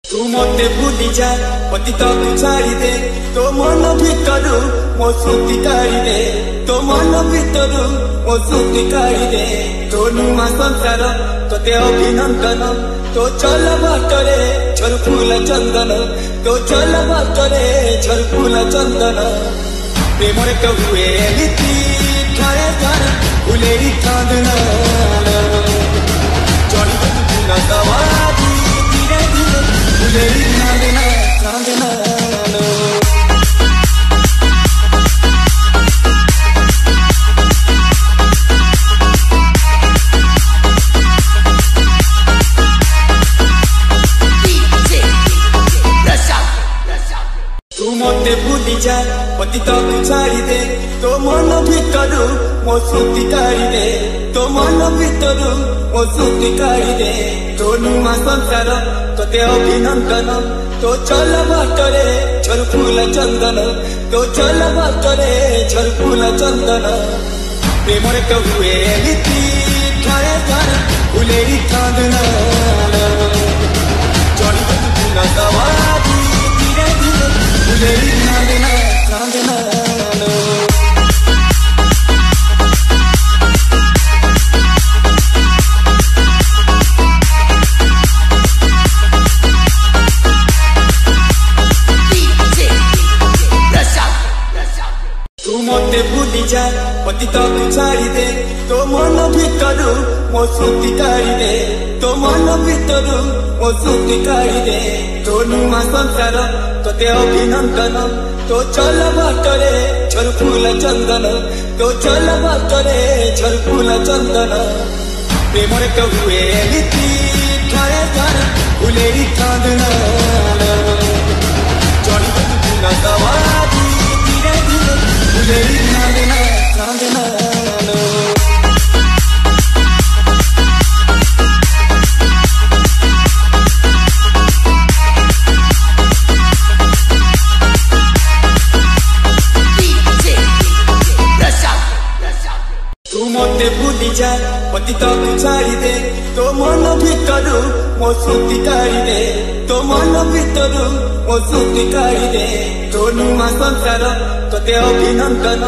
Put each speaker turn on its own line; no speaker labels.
तू मते भूली जा पतित तू छाड़ी दे तो मन भितरु मो सुती काढ़ी दे तो मन भितरु मो सुती काढ़ी दे तो नुआ संसार तोते अभिनंदन तो चल बाटरे झरफुल चंदन तो चल बाटरे झरफुल चंदन प्रेमरे तो हुए नीति ठाए ठाए फुलेरी कांदना चढ़ी तू पुना सवारी धीरे धीरे फुलेरी कांदना कांदना मते भूली जा पतित तू छाड़ी दे तो मन भितरु मो सुती काढ़ी दे तो मन भितरु मो सुती काढ़ी दे तो नुआ संसार तोते अभिनंदन तो चल बाटरे झरफुल चंदन तो चल बाटरे झरफुल चंदन प्रेमरे तो हुए नीति ठाए ठाए फुलेरी कांदना चढ़ी तू पुना सवारी धीरे धीरे फुलेरी कांदना कांदना तू मते भूली जा पतित तू छाड़ी दे तो मन भितरु मो सुती काढ़ी दे तो मन भितरु मो सुती काढ़ी दे तो नुआ संसार तोते अभिनंदन तो चल बाटरे झरफुल चंदन तो चल बाटरे झरफुल चंदन प्रेमरे तो हुए नीति ठाए ठाए फुलेरी कांदना चढ़ी तू पुना सवारी धीरे धीरे फुलेरी कांदना कांदना मते भूली जा पतित तू छाड़ी दे तो मन भितरु मो सुती काढ़ी दे तो मन भितरु मो सुती काढ़ी दे तो नुआ संसार तोते अभिनंदन।